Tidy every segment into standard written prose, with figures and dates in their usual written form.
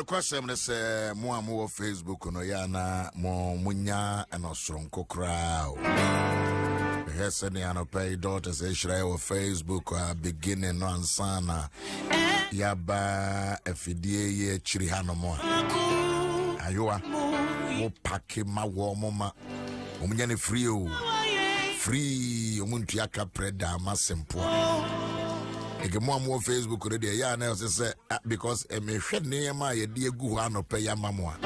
question is more Facebook no yana mo munya and osronko crowd. Yes, any pay daughters Israel Facebook beginning on sana yaba efidie chirihano mo. Ayua mo pake ma wo moma. Omunya ne free o. Free omuntu yaka preda masempo. Ege mo Facebook already ya na say because me hwe neyama ye de egu ho anope ya mamwa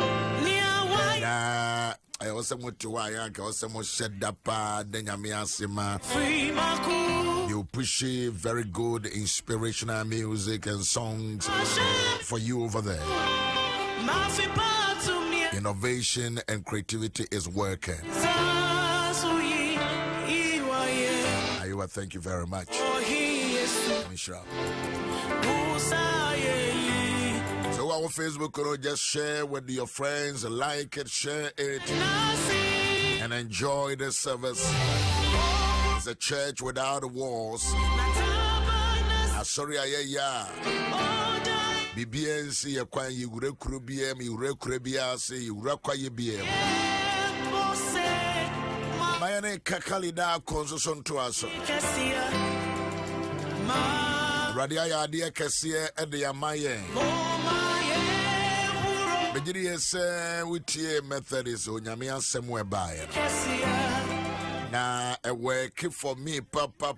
na I also want to why I also mo shed up the nyame asema. You push very good inspirational music and songs for you over there. Innovation and creativity is working. Ayuwa, thank you very much. Michelle. So our Facebook, just share with your friends, like it, share it, and enjoy the service. It's a church without walls. Sorry, BBNC, you can you recruit you require BM. My name Kakalida Consuson to us. Radia dear Cassia and the Amaye. Bejiri with ye Methodist or Yamia somewhere by. Na a work for me, papa.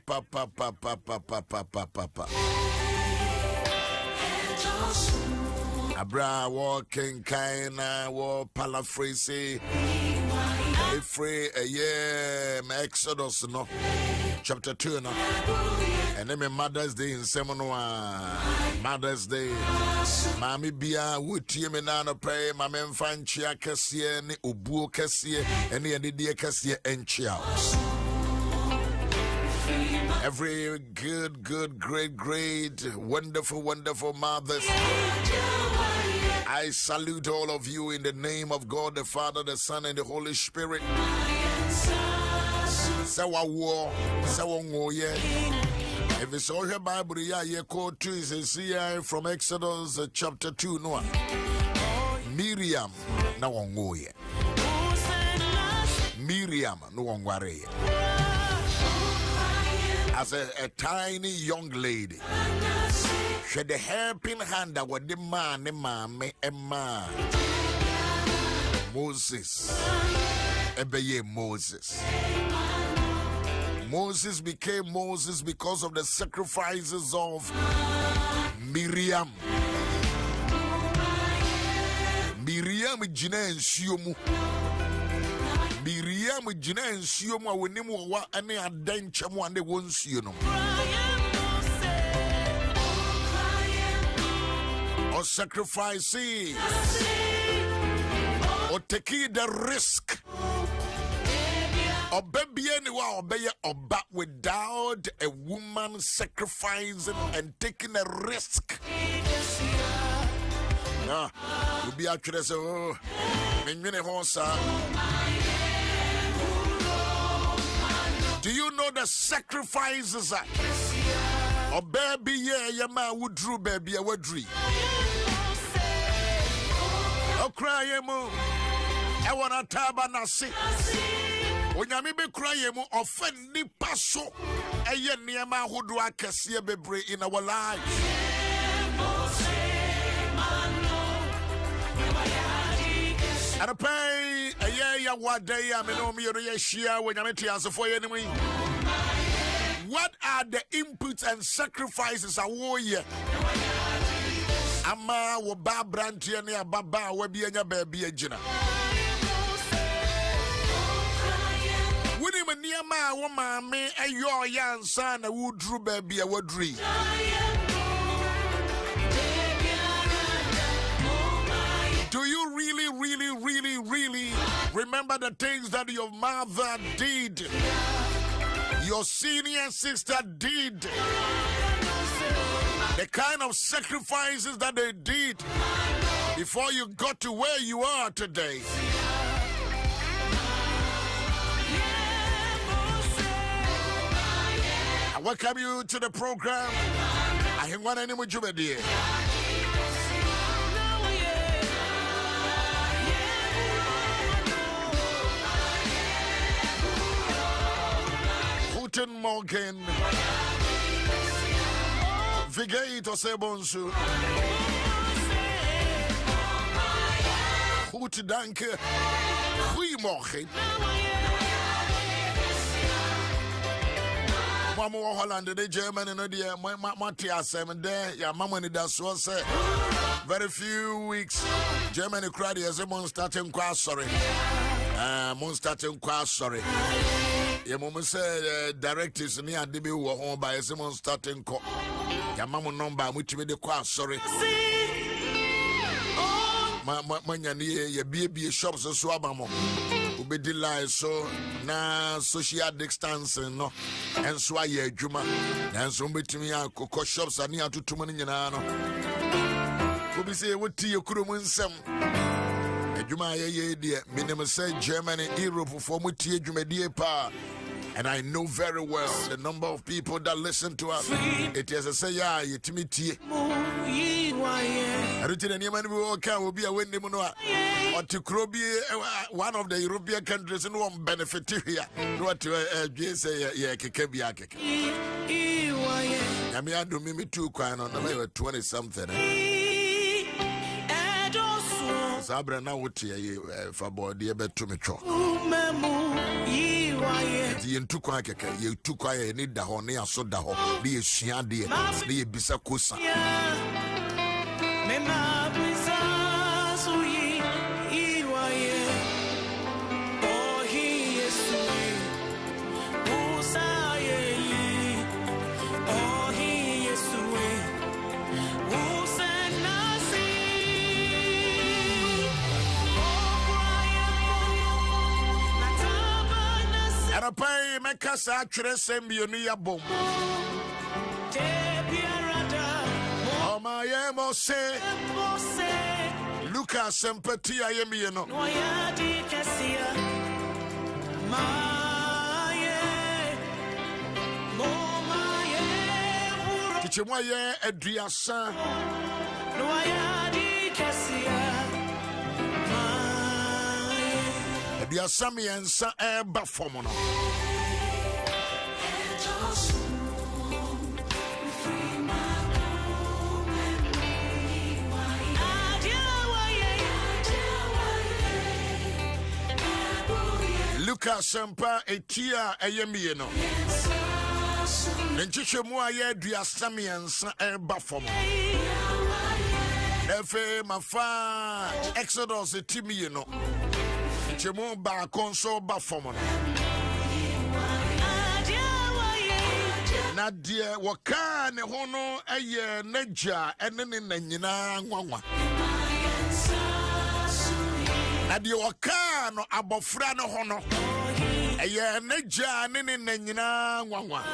Abra walking kinda war paraphrase. Free a year Exodus no chapter 2 no. And then Mother's Day in Semonwa. Mother's Day. Mami Bia, Wuti Menano Pay, Mamma Fanchia Cassia, Ubu Cassia, and the dear Cassia and Chia. Every good, great, wonderful mothers. I salute all of you in the name of God, the Father, the Son, and the Holy Spirit. Sawa war, sawa ngoye. If it's all your Bible, you quote 2 is here from Exodus chapter 2. No, Miriam, no one ngoye. Miriam, no one worry. As a tiny young lady, she had a helping hand that was the man, Emma, Moses, Ebeye Moses. Moses became Moses because of the sacrifices of Miriam. Miriam jina nsuomu. Miriam jina nsuomu awonimu wa ane adanchemu ande wonsuo no. Or sacrificing. Or taking the risk. Or baby anyone obey oba without a woman sacrificing and taking a risk. You be actually so do you know the sacrifices or baby yeah ma would drew baby a would oh cry mo I wanna tabanasi. When you be crying, offend the paso, a yen near my who do I see a baby in our lives. And a pay a year, what day I know me or share when I'm answer for enemy. What are the inputs and sacrifices a warrior? Ama wo ba brantia ne ababa wa bi anya baby agina. Woni maniama wo maame ayo yansa na wudru baby a wadri. Do you really remember the things that your mother did? Your senior sister did? The kind of sacrifices that they did before you got to where you are today. I welcome you to the program. Ahengua ni mujubedie. Guten Morgen. Wie geht es, Bonsu? Goed, danke. Goedemorgen. Mama Holland, the German, and the Matthias, and there, yeah, Mamma, that's what say. Very few weeks, Germany cried as a monster starting class, sorry. Sorry. Your mama said, directives near DB were home by a Simon starting call. Your mamma number, which made the class, sorry. Manya near your baby shops and swabamo. Be delay so na social distancing no and so ye juma and so betimi akoko shops ani atutumo ni nyina no obi say woti ekurum nsem adwuma ye de minimum say Germany Europe for mutie adwumadie pa. And I know very well the number of people that listen to us. It is a say, yeah, you timidity. I don't think anyone will be a winning or to Krobi, one of the European countries, and one benefit here. What to say, yeah, Kekebia. I mean, I do me too, crying on the 20 something. Sabra now would you for body about to me. You took you took quiet, need the honey, I saw the hole, be a shiadi, be a bisacusa. Pay make us actually send me a bomb. Oh, my emo say, Lucas sympathy, I am, you know. Kichimoye Adriasa. Dia Sammy and Sa Bafomono. Lucas Sampa Etia Ayemieno. Nenchichemua ye Dia Sammy and Sa Bafomono. Efe Mafa Exodus Etimieno. Chemo ba console ba fomo na de waka ne ho no eye naja ene ne nanyina nwanwa na de waka no abofra ne ho no eye naja ne ne nanyina nwanwa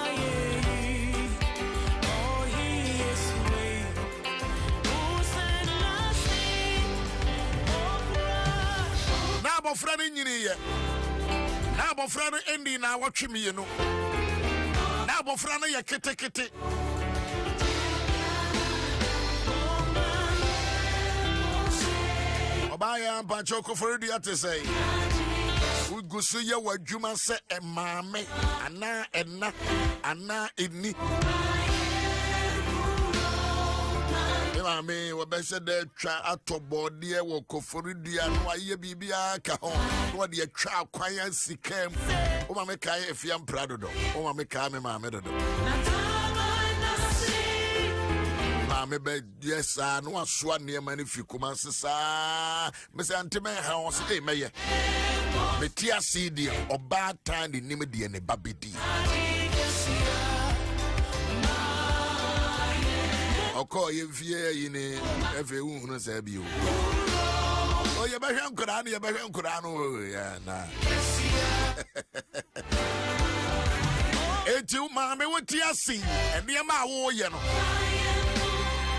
Abofra nyini ye na abofra no endi na watwemi ye no na abofra no ye ketekete obaya mpachoko for the ate say ugusu ye wadwuma se emame ana enna ana enni me wabese de twa atobode wo koforidua no aye bibia ka ho no de twa kwan sikam o ma me kai efia mprado do o ma me kai me ma me do ma me be yes no aso ne ma ne fikuma sesa me se anteme ha o se meye me tia cd oba tan ni nim de ne babedi Oko ye vie yini efe uhunu se bi o. O ye ba hwan kura no ye ba hwan kura no ya na. Eti ma me woti asi ene ma wo ye no.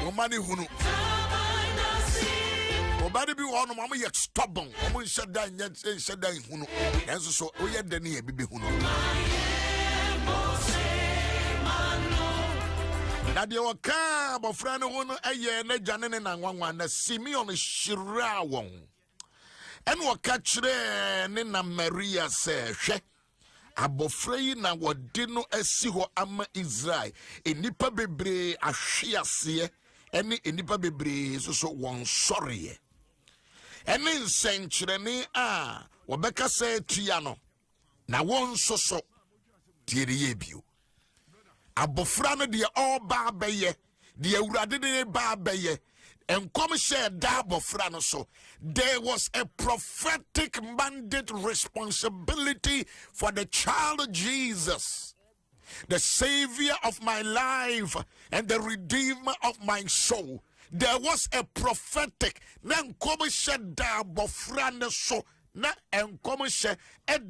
Wo ma ne hunu. Obade bi wo no ma ye stubborn. Mo nshada nya nshada hunu. Enso so o ye de ne ye bi hunu. Na de waka bofra no no eye na dwane ne nanwanwa na Simeon shira won en waka kire ne na Maria se hwe abofra na wode no asi ho ama Israel enipa bebre ahwease ene enipa bebre so won sorry ene nsenkyerene a wobeka say tua no na won so tieriye bio abofra no de all ba beye de awurade de ba beye enkom share da abofra no so. There was a prophetic mandate responsibility for the child Jesus, the savior of my life and the redeemer of my soul. There was a prophetic na enkom share da abofra no so na enkom share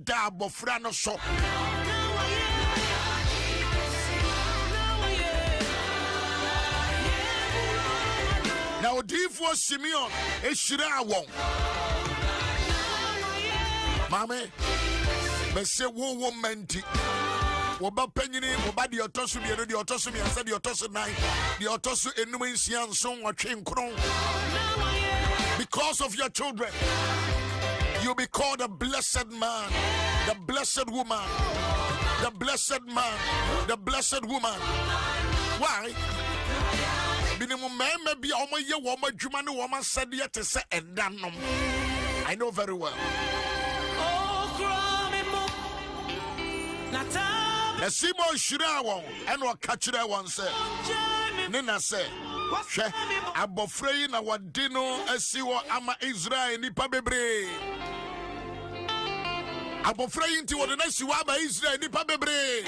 da abofra no so. Now, for Simeon, Eshira won. Mammy, Bessie wo menti. Woba penny, woba the autosumi, the autosumi, and said the autosum night, the autosu enuncian song or chain crown. Because of your children, you'll be called a blessed man, the blessed woman, the blessed man, the blessed woman. Why? I know very well. The Simon Shirawa and what catch that one said. Nina said, Abofrey na wadino esiwa ama Israel ni pabebre. Abofrey into what the next you ama Israel ni pabebre.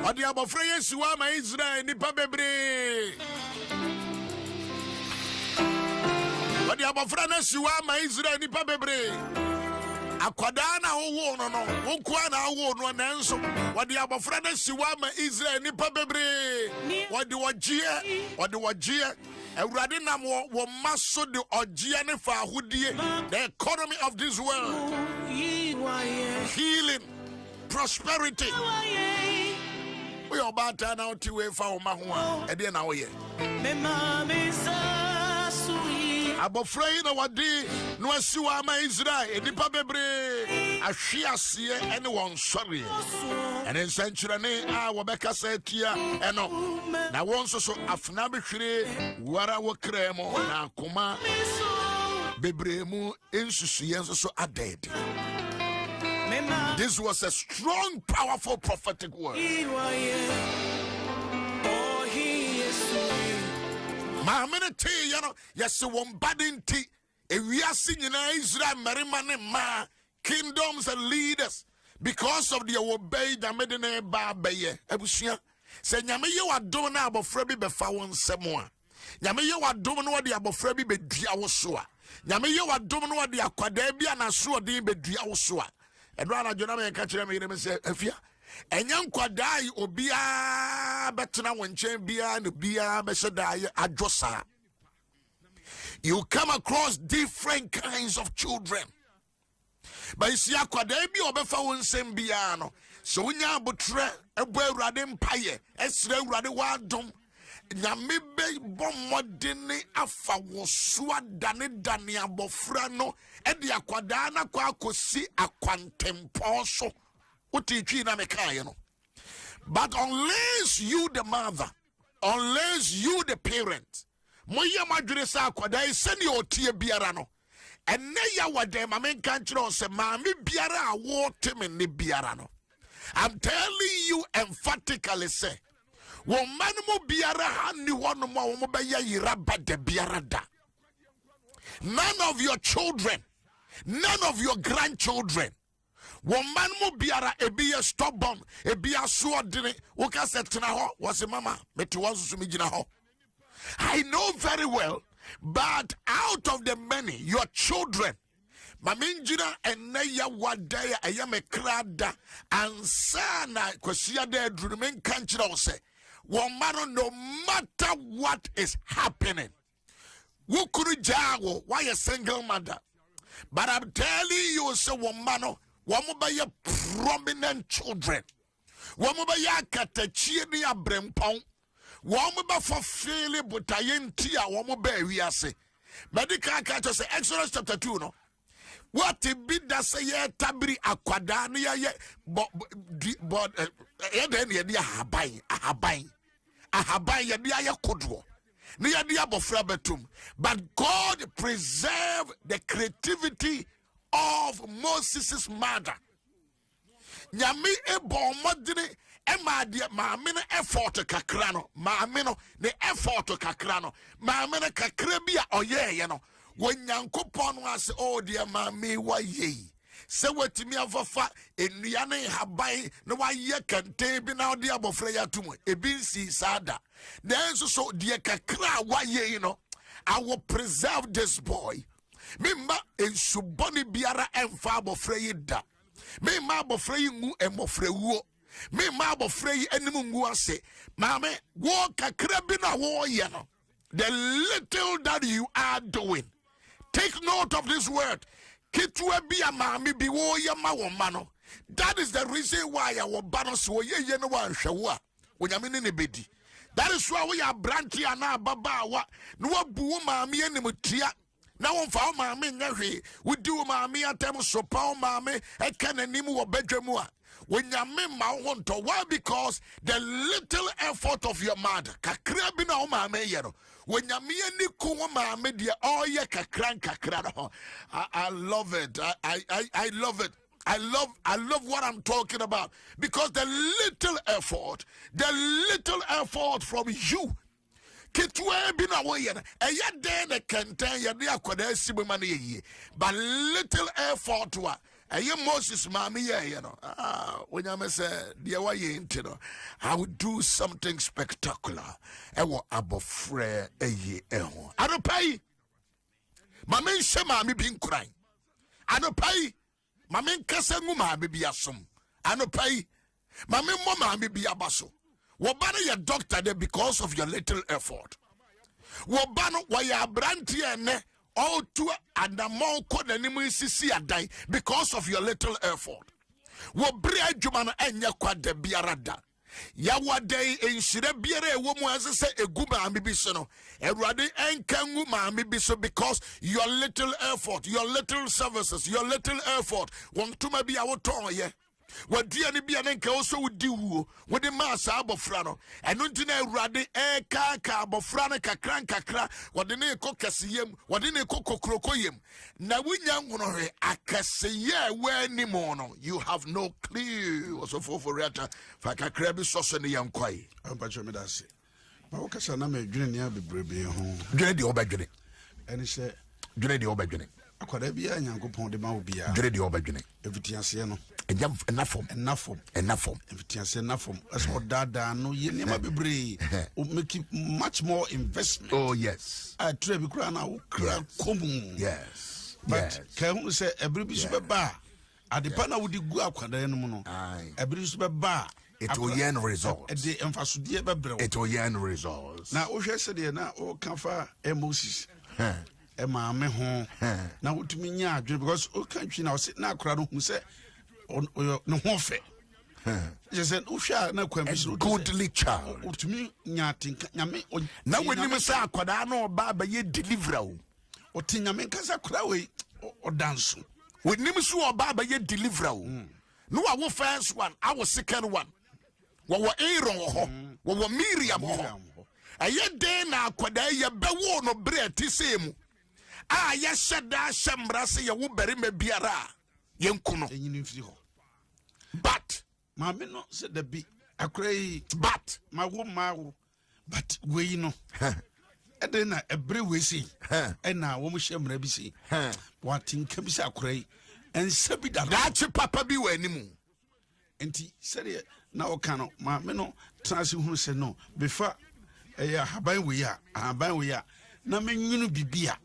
Odi abofra Yesu ama Israel nipa bebre. Odi abofra na siwa ama Israel nipa bebre. Akwada na wo no no, wonkoa na wo no na nso. Odi abofra na siwa ama Israel nipa bebre. Odi wajie. Ewurade nam wo maso de ogie ne fa ahodie. The economy of this world. Healing, prosperity. We are about to now to wait for Mahua, and then now, Abofrey no wadi no asiwama Israel enipa bebre ahwe ase anyone sorry and in century a wobeka satia eno na won so afna behwire wara wo kremo na koma bebre mu ensusuye so aded. This was a strong, powerful prophetic word. Mahamene you know, yes, one badding tea. If we are singing Israel, Marimane Ma, kingdoms and leaders, because of the obeyed Medine Babaye, Ebusia, say, Yame, you are doing now about Frebi Befawon Samoa. Yame, you are doing what the Abofrebi be Diawosua. Yame, you are doing what the Aquadebia and Asua de be Diawosua. And rather, Jonah catch them and say, if you and young Quadai Obia Betana when Chambia and Bia Bessadai Adjosa. You come across different kinds of children. But you see, Quadebi or Befa Sembiano. So when you are butre, a well radim paye, Esre Radiwadum, Yamibe Bomodini Afa was Swadani Dania Bofrano, and the Aquadana Quacosi Aquantemposo. But unless you the mother, unless you the parent, Moya Madresa Quadai send your tea biarano. And neya what them I mean can't say Mammy Biara water in the biarano. I'm telling you emphatically say, Woman mo biara hani one more mobaya yiraba de biarada. None of your children, none of your grandchildren. Woman mo biara ebiya stubborn, ebiya suodine, woka setina ho, was a mama, metuwazu sumijina ho. I know very well, but out of the many, your children, Maminjina and Naya Wadaya, Ayame Krada, and Sana, Kosia de Drumen Kanchino say, woman, no matter what is happening, Wukuru Jago, why a single mother? But I'm telling you, so woman. Wamubaya prominent children. Wamubaya katachini ya brempong. Wamuba for failure butayentia wamuba wiase. Medical catcher say Exodus chapter 2 no. What it be that say ye tabri akwada no ye but then ye dia ahaban ye dia kodwo no ye dia bofra betum. But God preserved the creativity of Moses' mother. Nyame ebo modene ema de maame no effort kakra no maame no the effort kakra no maame no kakra bi a oyeye no wonyankopon no ase oh dear maame waye se watimi afafa enua ne haban no waye kante bi na ode abofra yatum ebi nsi sada then so dear kakra waye no I will preserve this boy. Mimba ensuboni biara emfa abofra yida. Me ma abofra yi ngu emofra wuo. Me ma abofra yi animu ngu ase. Mame wo kakra bi na wo ye no. The little that you are doing. Take note of this word. Kitwe bi a mame bi wo ye ma wo ma no. That is the reason why our banos wo ye no wa hwewo a. Onyame ne bedi. That is why we are brandy and now babawa. No boo mammy and mutia. Now on for mammy never. We do mammy at them so power mammy. I can animu or bedroom. When your memma want to why because the little effort of your mother. Kakrabina mammy yero. When your me and Nico mammy dear oh yeah kakran. I love it. I love it. I love what I'm talking about because the little effort from you. Kitwe bi na wo ye na eya den na kenten ye de akoda asibe ma na ye but little effort wa eye Moses maami ye no onyame se de wa ye nti no I will do something spectacular ewo abofre eye eho anopai mama nse maami bi nkuran anopai mama nkasa ngu maami bi asom anopai mama mo maami bi abaso. Wobano your doctor there because of your little effort. Wobano wa ya branti ene all to and the more code animal sisi adai because of your little effort. Wobria jumana enya kwa de biarada. Yawa day enshire biere womu se eguma ambibisono. Erade enkangu ma ambibiso because your little effort, your little services, your little effort. Wantuma bi awoton ye. What dear Nibianka also would do with the massa abofrano, and untina rade kaka bofrana kakra, what the ne cocasiem, what the ne cococrocoyim. Now we young akasiye where nimono, you have no clue. So for rata, Fakakrabi sauce and the young quay. I'm Pachamidasi. Mawakasana may junior be brave home. Dready Obagini. And he said, Dready Obagini. Akwadabia nyankopon de ma obia dwere de obadwene evitiase no enafom evitiase nafom eso dada no ye nema bebre o make much more investment. Oh yes, I try be kura na kura komu. Yes, but can you say every bisu beba adepa na wodi gu akwada no no every bisu beba it will yen results. The emphasudie bebre it will yen results. Na o hwe se de na o kafa Moses Emma me ho na wotumi nya adwene because o kantwi na o se na akora no hu se no ho fe je se o hwa na kwambi goodly child wotumi nya tinka nyame na wenim se akoda na oba ba ye deliver o tinyame nkasa akora we o danso wenim se oba ba ye deliver o no wa wo first one our second one wo Aaron ho wo Miriam ho aye den na akoda ye bewo no bre tisemu yeshada shambra se ye wo bere me biara yenkuno enyini mfiri ho but ma me no se da bi akrai but ma wo but we no ede na ebre we si na wo mo shambra bi si watinka bi se akrai ensa bi da chi papa bi wa animu enti sere na o kan no ma me no transi hu se no befa haban we ya na menwunu bibia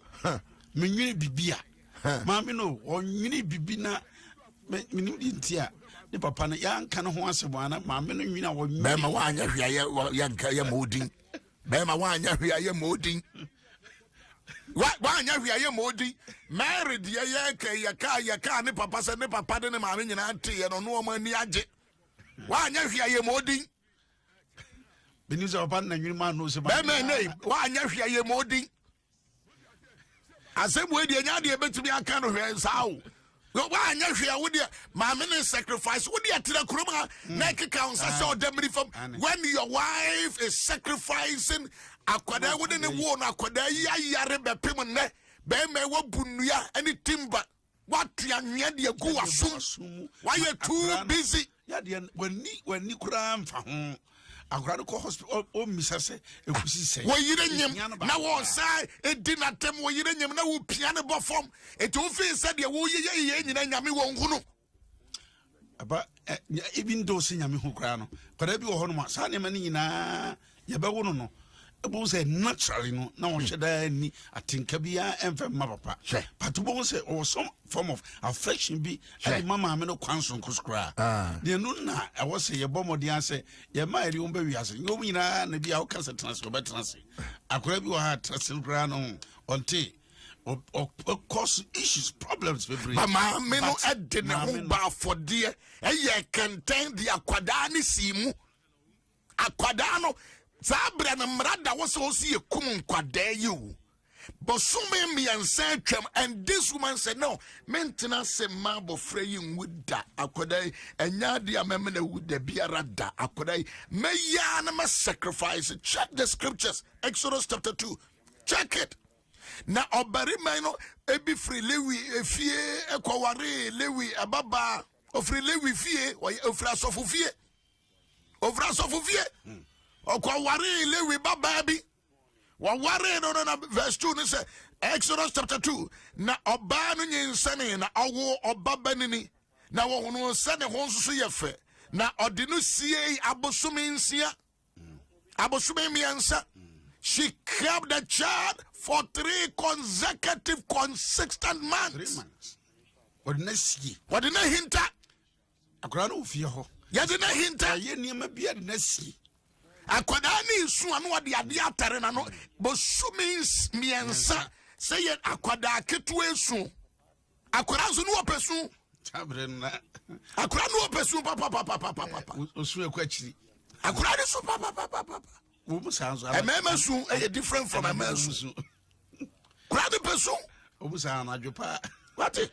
menwini bibia maame no onwini bibi na menim dintia ne papa na yanka no ho asebo ana maame no nwina wo bema wanya hwiaye yanka ya modin bema wanya hwiaye modin wanya hwiaye modin married ya ka ne papa se ne papa de ne maame nyina ante ye no no ma ni age wanya hwiaye modin benizo papa na nwini ma no se bema nei wanya hwiaye modin asem we de nya de betumi aka no hwe sao Why are you with my mini sacrifice? Would you tell a cruma? Naked council saw them from when your wife is sacrificing. Aquada wouldn't a war, Aquada Yarebe Pimone, Beme Wabunia, any timber. What young Yadia go assume? Why you too busy? Yadian, when you cram for home. I got to call hospital. Oh, Miss Say, well, you didn't now on side, it did not tell me you didn't know piano perform. It all feels said you won't. But even though senior me who crown, but every one was Sunny Manina, Yabawono. About say naturally, no should I need a tinkabia and for Mapapa. But to both say, or some form of affection be, Mamma, I'm no constant cry. The Nuna, I was say a bomb of the answer, your mighty own baby as you mean, and be our cancer transfer by transit. I could have you had Trussil Brown on tea. Or cause issues, problems with Mamma, me no at dinner bar for dear, and ye contain the Aquadani simu. Aquadano. Zabra na mrada was also a common quade you. But so many and said, and this woman said, no, maintenance a marble fraying wood da aquaday, and yadia memena would the biarada aquaday. May yanama sacrifice. Check the scriptures. Exodus chapter 2. Check it. Now, Obari Mino, Ebi free Lewi, a fie, a kawari, Lewi, a baba, or free Lewi fie, or Ofras of Fie. Ofras of Fie. Okwawari lewi bababi. Wawari no verse 2 say Exodus chapter 2. Na oba no nyinsane na awo oba banini. Na wo no sane ho nso yefe. Na ode no sie abosome nsia. Abosome miansa. She kept the child for 3 consecutive consistent months. 3 months. What nesi? What did na hinta? Akra no fie ho. Ya did na hinta. Ye niam bia de nasi. Akwadani su anu ade ade atare na no bosumi miensa say ye akwada ketu esu akwara so no opesu chabre na akwara no opesu papa osu ekwachiri akwara de so papa wo musanzo emema su e different from emema su kwara de pesu wo musanzo adwopa what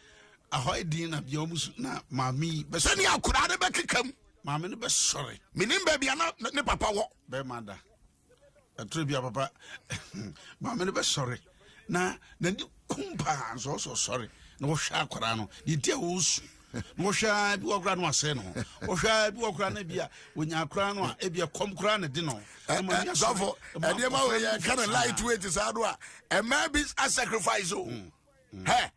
ahoy din na bia omusu na mami be so ni akwara de bekekam mama no be sorry minim ba bia na ne papa wo be mada atrebia papa mama no be sorry na ni kumpa so sorry na wo hwa akwara no di dia wo su wo hwa bi wo akwara no ase no wo hwa bi wo akwara na bia wonya akwara no a bia kom kwara na di no so e dey ma we kind of lightweight is ado a man be a sacrifice o he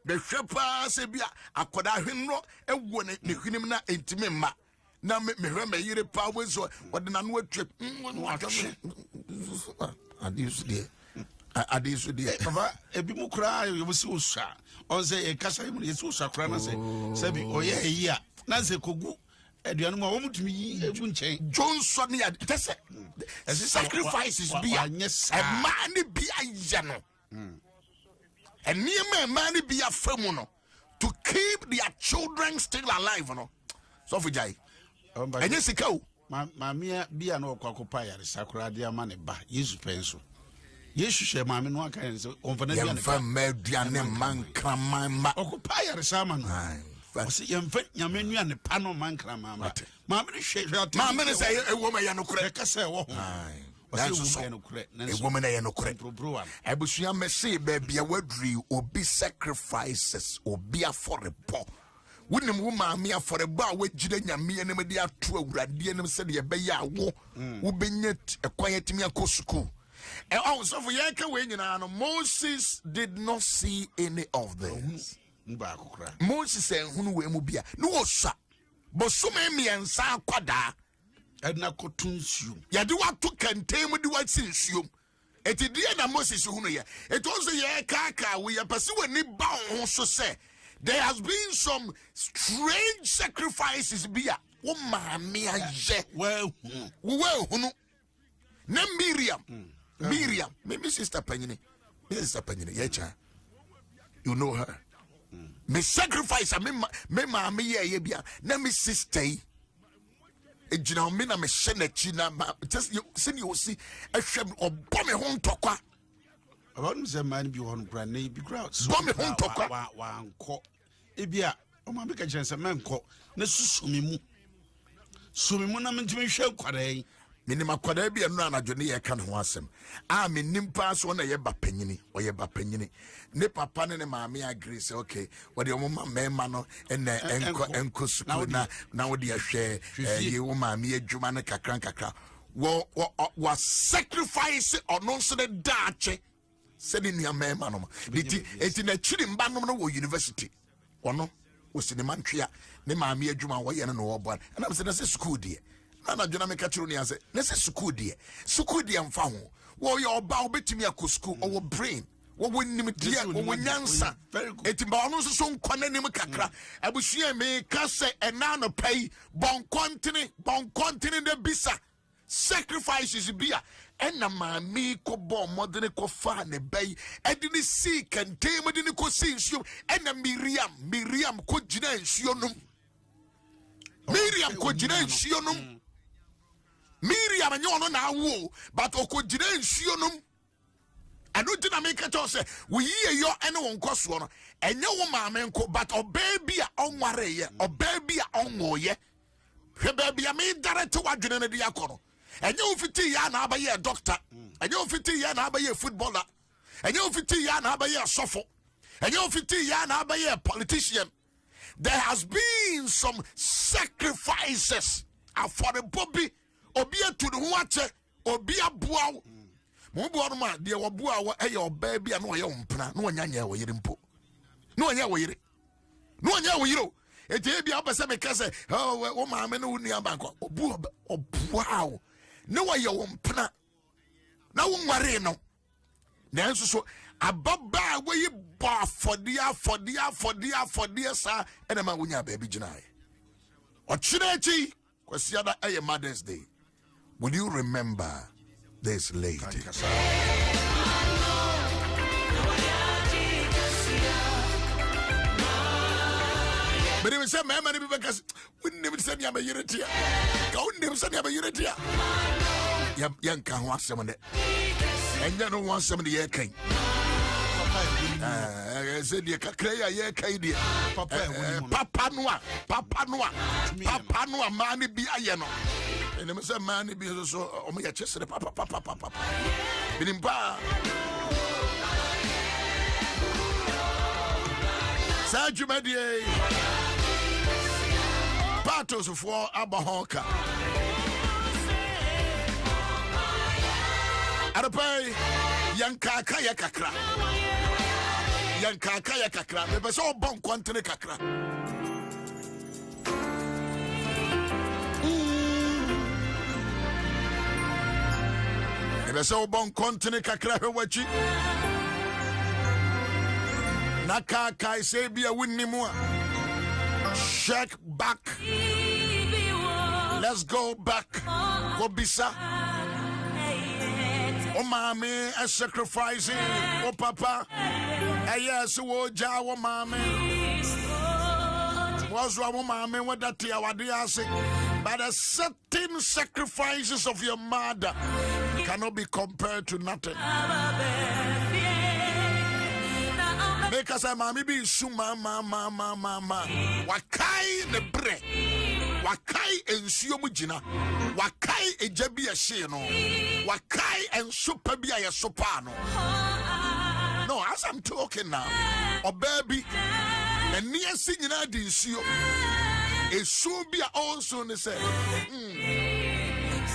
the shepa se bia akwara hwenno ewo ne hwenim na entime ma na me yire pa we so odina no atwa adisu de papa ebi mu kra yo si osua on say e kasa mu ye si osua kra na say sabi oye yi a na say kogu aduanu ma wo mutumi yi ebu nchen Johnson ya tese sacrifices bia e man bia ya no and man bia famu no to keep their children still alive no so for jai enye sika o mamia bia na okwakopa yare sakura de ama ne ba Yesu penso Yesu she mame no aka yen se onfana bia ne fa maduane mankraman ma okopa yare sama no o se yemfa nyame nuane pa no mankraman ma mame ne hwe mame ne say ewo ma ya no kure ka say wo that's so a woman I no correct ebusua mese ba bia wadri obi sacrifices obi afore po wonim wo maame afore bo a wagire nyame enem de ato awurade enem se de be ya wo wo benya ekwanyetimi akosuku so for yanka we nyina no Moses did not see any of this Moses ehunu we mu bia no osua bosume miensa akwada edna kotunsium yade wato kantem de watsinsium etidie na Moses hunu ye etonso ye kaka we yapase wani ba ho so se there has been some strange sacrifices bia wo maame aje well hunu na Miriam maybe sister Panyine ye cha you know her me sacrifice me maame ye bia na me sister ejina me na me hye na just send you see ehwem obo me ho ntokwa about me say man bi won kra na bi crowd so bomb me ho ntokwa wa anko ebia o ma be ka kire se menko na susumi mu na mentimi hwe kware minima kwada bi enu anadwo ne ye ka ne ho asem a menim pa so na ye ba panyini o ye ba panyini ne papa ne maame agree say okay what the mama mema no ene enko school na wo de ahwe ye wo maame adwuma ne kakra wo sacrifice ono so de daache se ni nua mema no eti na chiri mba no wo university ono wo sinima ntwea ne maame adwuma wo ye no wo bo na se na se school die ana jona me ka chiro ni ase na se school die mfa ho wo ye oba obetimi akọ school wo brain wo nim dia wo nyansa etimba ono so nkwana nim kakra abusua me ka se ena no pai bon continent de bisa sacrifices bia ena maami ko bo modene ko fa ne bai edini si kante modene ko si nsuo ena Miriam ko gina nsuo num Miriam ko gina nsuo num Miriam nyo na awo but okogire nsuo num anu dina me ka to se wo yiye yo ene won koso no enye wo maame nko but obaby a onware ye obaby a onwoye hwe baby a me direct wadwene ne de akono enye wo fiti ya na abaye doctor enye wo fiti ya na abaye footballer enye wo fiti ya na abaye sofo enye wo fiti ya na abaye politician. There has been some sacrifices for the Bobby. Obia to the water, Obia Bow. Mobama, dear Wabua, your baby, and no young plan, no one yanya way in po. No one yaway. No one yaway. It may be up as a cousin. Oh, mamma, no near bank. Oh, boob, oh, wow. No one your own plan. No one marino. Then so above by where you bar for dear, sir, and a man with your baby Janai. Or Chinachi, was the other a Mother's Day. Will you remember this lady? But it was a man, because we never said you have a unity. Go never said you have a unity. Young can want some of it. And you don't want some of the air king. I said, you can clear your kid. Papa Noa, money be a yano. And I said, money be so, oh, my chest, papa. Binimpa. Sergio Medier. Patos for Abahoka. Arapai, Yankaka Kakra. Yankaka Kakra. There was all bon quantity Kakra. There was all bon quantity Kakra. Wachi Nakaka Sabia Winnimua. Check back. Let's go back. Wobisa. Oh, mommy, a sacrificing. Oh, papa. Yes, oh, Jawa, mommy. Was wrong, mommy, what that tea, what they are saying. But the certain sacrifices of your mother cannot be compared to nothing. Make us a mommy be suma, mama. Wakai the bread. Wakai and Siomujina. Wakai a Jabia Sheno. Wakai and Superbia Sopano. No, as I'm talking now, or baby, and near singing I didn't see you. A Subia also say,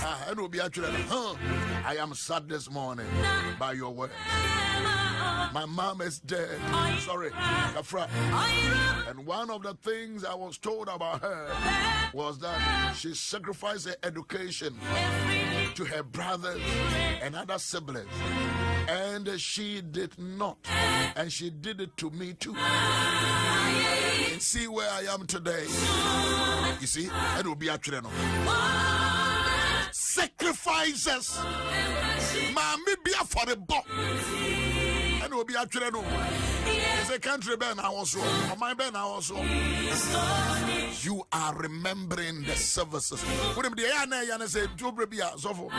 I will be actually, I am sad this morning by your word. My mom is dead. Sorry, Kafra. And one of the things I was told about her was that she sacrificed her education to her brothers and other siblings. And she did not. And she did it to me too. And see where I am today. You see, it will be actually no. Sacrifices. Mommy be for the book. And will be actually no. It's a country Ben also. Or my Ben also. You are remembering the services. What if the Yana say Jobrebia Zofo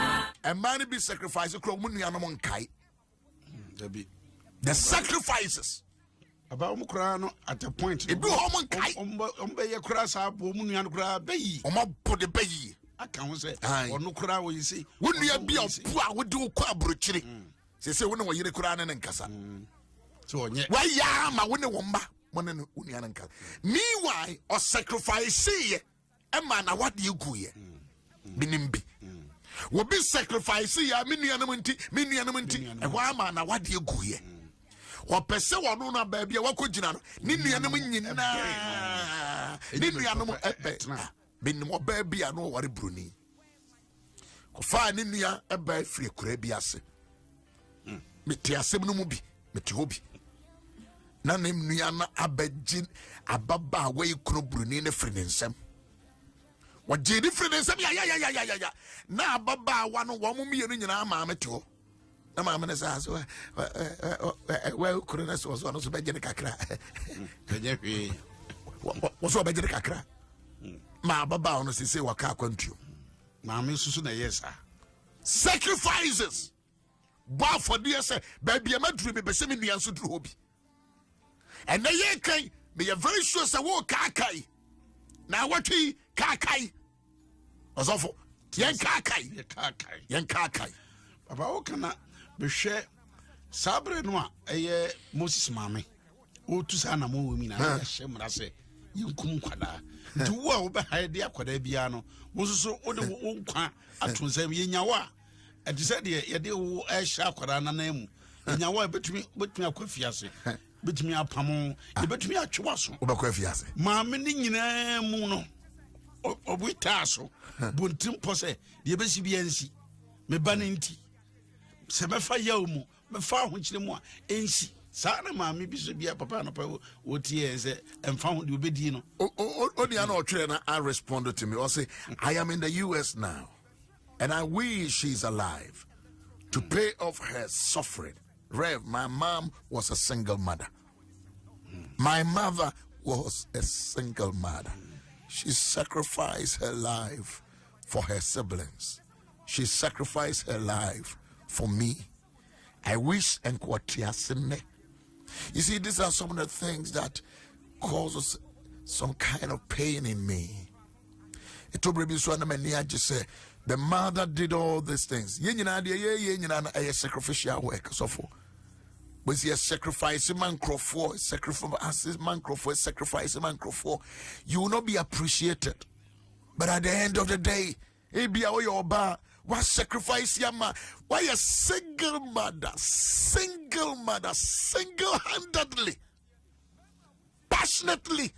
and money be sacrificed? The sacrifices. about Mukrano at a point. It do home Ombe Crass up, Womunian Gra Bay. put the bay. I can't say, or no crowd, you see. Wouldn't you be a poor would do quabruchiri? They say, when you're crying and Cassa. So, why, ya, my winner womba, one and Unianka. Meanwhile, or sacrifice, see, a man, what do you go here? Binimbi. Will be sacrifice, ya, minianamenti, and one man, what do you go here? Or Pesa, one baby, what could you know? Ninianamo, Bin mo baby, I know what Bruni. Fine in ya a bad free Crabiase. Metiasem no mubi, Metiobi. Nanim Niana Abedjin, Ababa, where you could Bruni in a friend in some. What did different in some? Ya. Now, Baba, one woman be in your mamma too. The mamma says, well, couldn't was one of the Bajacra. What's what Bajacra? Ma baba ono sise waka kwantu. Ma me susu na yes sir. Sacrifices. Ba for dear say baby am dream be se me nuan so dru hobi. And na ye kan me you very sure say wo kakai. Na wati kakai. Osofo yen kakai. Baba o kana be hwe sabre no a eye Moses mame. O tu sa na mo wumi na ya hye mra se yinkum kwada. To wo be haide akwada bia no wo so wo de wo nkwa atonsam yenyawa e de se de ye de wo e hya akwada na na mu yenyawa betumi akwafiase betumi apamo e betumi atwewa so wo bakwafiase maame ni nyina mu no obuita so buntim pose de be si bia nsi me ba ne nti se me fa yawo mu me fa ho kire mu a ensi Sana mami biso bia papa no pa wotie se emfa ho de obedi no oni ana otwere na I responded to me or say I am in the US now and I wish she's alive to pay off her suffering. Rev, my mom was a single mother. My mother was a single mother. She sacrificed her life for her siblings. She sacrificed her life for me. I wish and kwatiasene. You see, these are some of the things that causes some kind of pain in me. It told me just say the mother did all these things. A sacrificial work. So for was he a sacrifice man for sacrifice man for you will not be appreciated. But at the end of the day, what sacrifice yama? Why a single mother, single-handedly, passionately.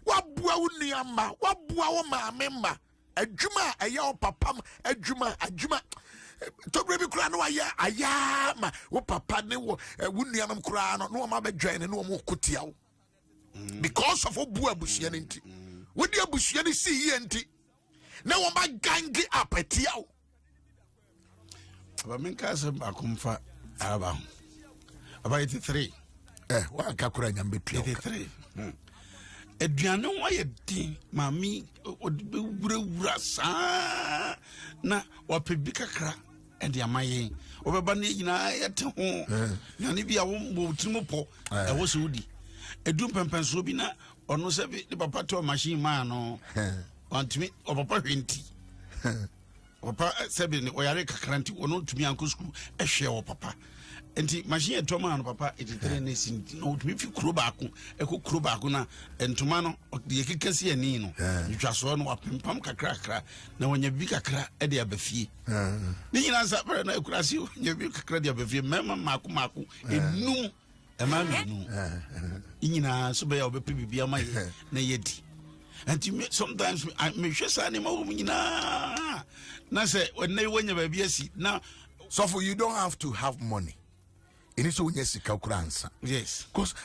What buauni yama? What buauma member? A juma, a yaw papam, a juma. To baby crano, ayama, what papa ne wunianum crano, no mamma drain and no more cutiao. Because of what buabusianity. What do you busiani see yenti? Now I'm a gangi up at you. But me cousin Bakumfa about 83. One Kakura Yambi 83. Ediano, why a thing, mammy, would be rasa na wapibika and the amaye over Banina at home. Nanibia won't move to Mopo. I was woody. A doom pampansobina or no seven the papato machine man or. Want me or papa hinty. Papa said, "We are a cranty or not to me, Uncle School, a share of papa." And the machine Toma and papa, it is very nice in note me if you crubaku, a cook crubacuna, and tomano, or the Kikasi and Nino. You just one what pumka cracker. Now when you big a crack, Eddie Abefi. Nina Zapper and I could ask you, you big credit Abefi, Mamma Maku, and no, a man, no. Ina, so be our baby be a my nayeti. And sometimes I may just animal na say when they win your baby now. So for you don't have to have money. It is when you see Kaukuransa. Yes. Because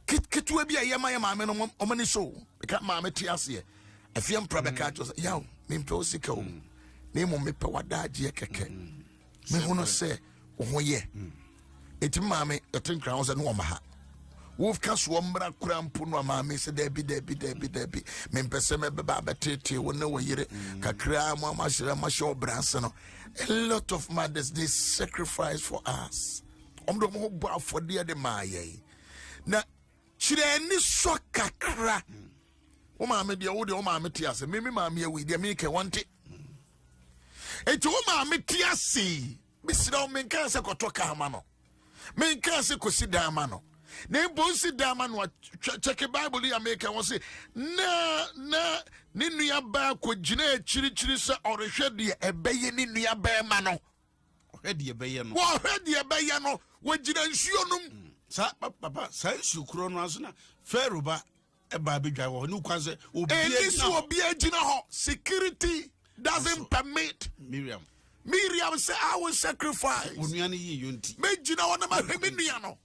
get to be a yama man or money so. Because mamma tears here. If you am probably yow, name Prosiko. Name on me Pawada Jacke. Me wanna say, oh, yeah. It's mammy, a 10 crowns and womaha. Wolf Caswambra Crampuno, mammy said, Debbie. Mempeseme Baba Titi, when no way, Kakra, Mamma, Masho Branson. A lot of mothers, they sacrifice for us. For dear the Maye. Now, chireni so kakra o ma me de wo de o ma me te ase me ma me awi de me ke wonte enti o ma me te ase bisira o me kan se kotoka ama no me kan se kosi da ama no na bonsi da ama no check Bible ya make won say na ni nua ba ko gina chiri se orehwe de ebeye ni nua ba ma no ohwe de ebeye no wo ohwe de ebeye no wo gina nsuo no sa papa sa nsuo kro no aso na Pharaoh ba eba bedwa wo ni kwa se obi agina ho security doesn't permit Miriam say I will sacrifice onua ne yi yonti me gina wona ma hwe me nua no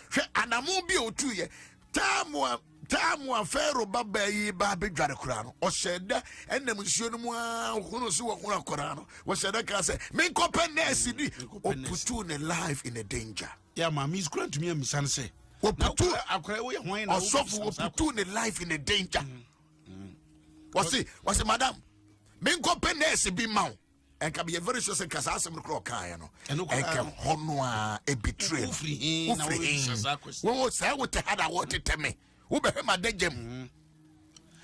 hwe anamu bi otu ye tamu Pharaoh baba yi ba bedware kura no o sheda enam nsuo no mu hunu so wo hunu kura no wo sheda ka say me kope nurse di o putu ne life in a danger ya ma mi screen to me misan say o putu akora wo ye hwan na o sofu o putu ne life in a danger wasi madam me kope nurse bi ma and can be a very sure say kasa asem kro kan no and can hono a betray ufri wo say what had what teme wo be ma dagem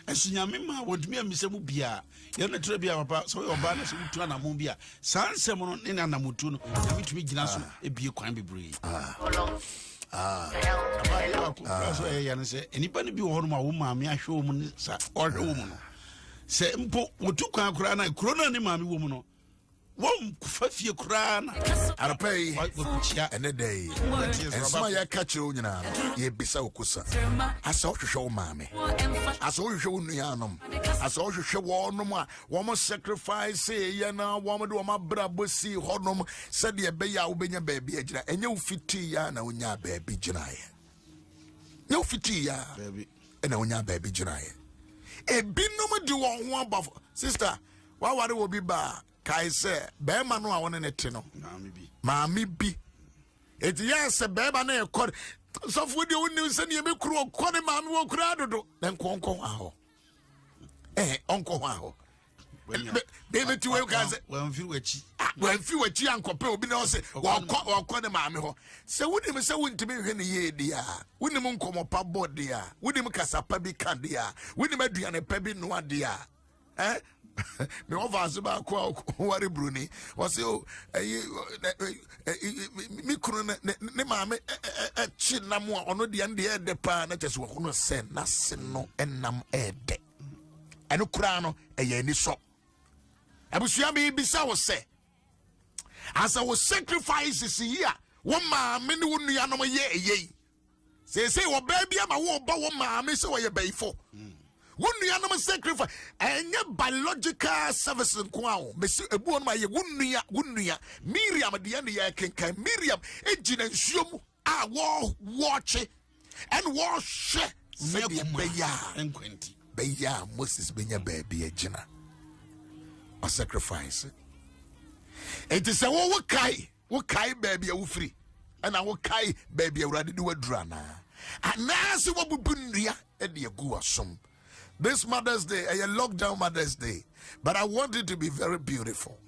esunyame ma wodumi amisemu bia ye no tre bia papa so yo ba na so mutu anamo bia sansem no ne na namotu no mitumi gina so ebie kwan bebre so ya no say enipa ne bi wo no ma wo maame ahwe wo mu sa ohwe wo mu no se mpo wotu kwan akura na korona ne maame wo mu no wom kufafie kurana arapay ene day ensma ya kache onyina ye bisa okusa asa ohwehwe wo maame asa ohwehwe wo nuanom asa ohwehwe wo nom a wo mo sacrifice ye na wo mo de wo mabrabo si honom se de be ya wo benya baabi agira enye wo fiti ya na onya baabi ginaye ne wo fiti ya baabi na onya baabi ginaye ebinom de wo ho abafo sister wa ware wo bi ba kai se bema no a wona ne te no maami bi eti ya se bema na e kor so fu de woni se ne be kuro kor maami wo kura dodo den konko aho onko aho be ti we ka se wan fi wachi ankope obi na o se wo kor ne maami ho se woni me se wonti me hwe ne ye dia woni mu nkomo pa bod dia woni mu kasapa bi kan dia woni mu aduane pa bi no adia me offers ba ko wari bruni was you mi kunu ne maame chi nam a ono de ande e de pa na cheso ko no sen na sen no enam ede eno kura no eye ni so abusua bi bisa wo se as I was sacrifices here wo maame ne wo nua no ye eye say wo ba bia ma wo ba wo maame se wo ye baifo wunua sacrifice enye biological services nko mesi ebu on ma ye wunua Miriam de ne ye kenkan Miriam ejina nsuom a wo watch and wo hwe se de beya Moses benya baabi agina o sacrifice it is a wo kai baabi a wo free and wo kai baabi a urade de wadura na anase wo bubu nnua e de agu asom. This Mother's Day, a lockdown Mother's Day, but I want it to be very beautiful.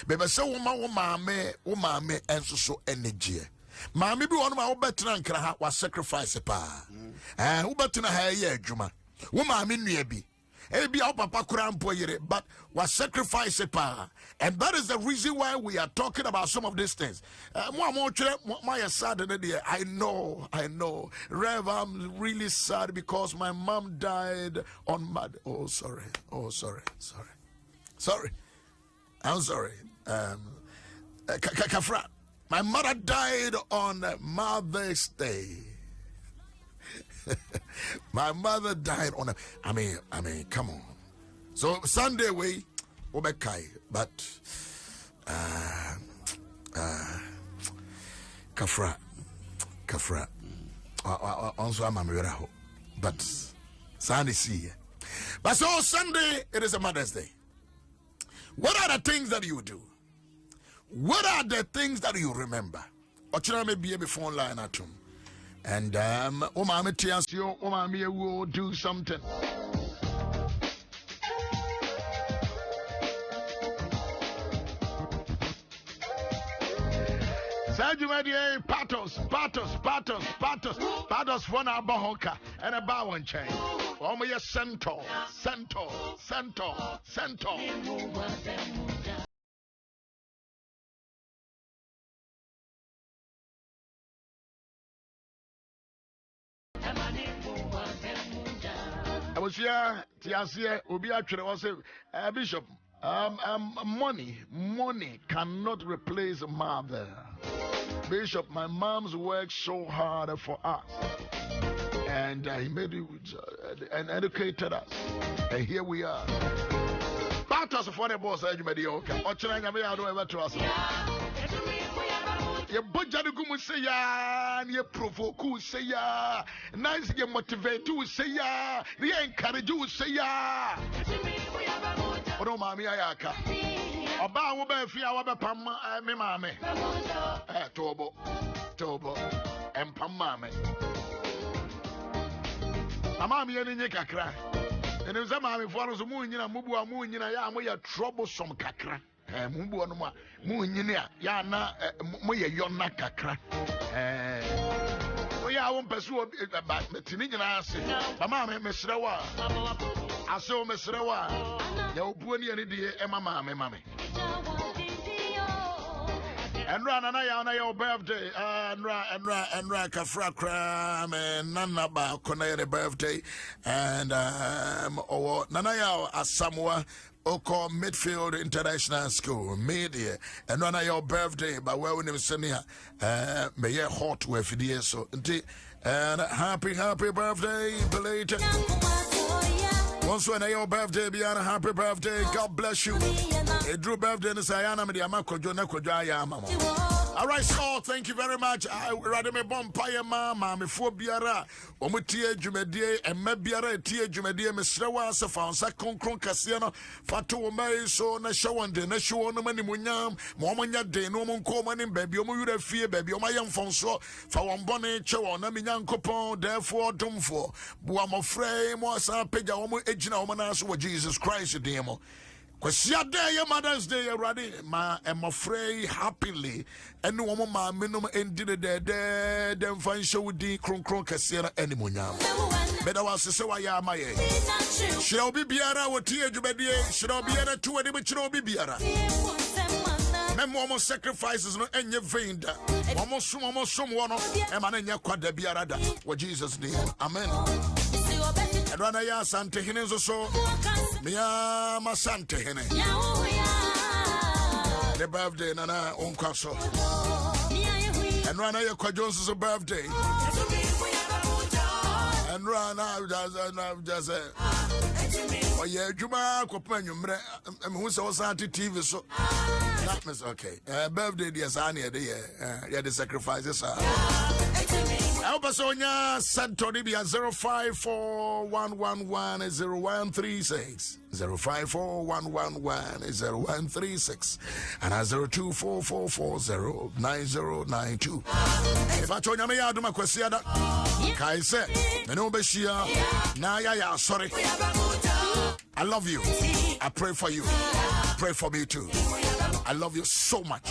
Baby, so woman, and so energy. Mammy, be one of my better and was sacrifice pa. And who better na ye, Juma? Woman, nearby. Ebi our papa kuram poyere, but was sacrifice pa. And that is the reason why we are talking about some of these things. My sad I know. Rev, I'm really sad because my mom died on Mother. Oh, sorry. I'm sorry. Kafra. My mother died on Mother's Day. My mother died on I mean, come on. So Sunday we obekai, but Kafra. Also I'm a but Sunday see. But so Sunday it is a Mother's Day. What are the things that you do? What are the things that you remember? Ochina may be before line at home. And Omami Tiasio, Omami will do something. Sajumadi, patos. Fathers for na bahoka and a bow and chain. Oh, my centaur. I was here, Tiasia, Ubi actually was a bishop. Money cannot replace mother. Bishop, my mom's worked so hard for us, and he made it and educated us, and here we are. Part us for the boss, you made okay. Or trying to be out of to us. Your budget to say ya, and you provoke say ya, nice you motivate to say ya, you encourage you say ya. Oh, mammy, ayaka. About what be fear, what be me, mammy. Tobo, and Pamame. Mammy, and in Kakra. And if some mammy follows the moon, moon, ya troublesome Kakra. Mumbu anuma munyina ya na moye yonna kakra oya won pesu ba metini nyina ase mama me mesrewa ase o mesrewa ya obuo ne die e mama me Enra nana ya na your birthday enra kafra kra me nana ba kona your birthday and nana ya asamwa Oko Midfield International School, media, and on your birthday, but where we never send here, may you hot with the so, and happy birthday, belated. Once when your birthday, beyond happy birthday, God bless you. A Drew birthday in Sayana, Mediamako, Jonako, Mama. All right, so thank you very much. I rather me bompire mama, me for biara, omutie jumedie, and me biara, tie jumedie, me srewa, se fansa konkron kasiano, fatu me so na shawande, na show no mani munyam, momanya de no mon common baby, omu yure fear, baby, o my young fonso, for one bonnet, chow, na minyan coupon, therefore, dumfo, buamo frame, was a pega, omu ejina, omanas, with Jesus Christ, demo. Because your day, your Mother's Day, already, I'm afraid happily, and no woman, my minimum ended the day, then find show the cron cassiana anymore now. But I was to say, why am I? Shall be Biara, what tear you be, shall be at 2 and which no be Biara. Memo sacrifices no any vein, almost someone, and man in your quad Biara, what Jesus did. Amen. And when I ask Santa Hines so, Mia Masante Hene. The birthday, Nana Uncaso. And when I call Jones's birthday. And run out just oh, yeah, Juma, companion, and who's also anti TV so. That was okay. Birthday, dear Sani, yeah, the sacrifices are. Albasonia Santonibia 0541110136 0541110136 and 0244409092. If I told you me Adom Ahengua Kai said, "No Beshia, na ya sorry. I love you. I pray for you. Pray for me too. I love you so much."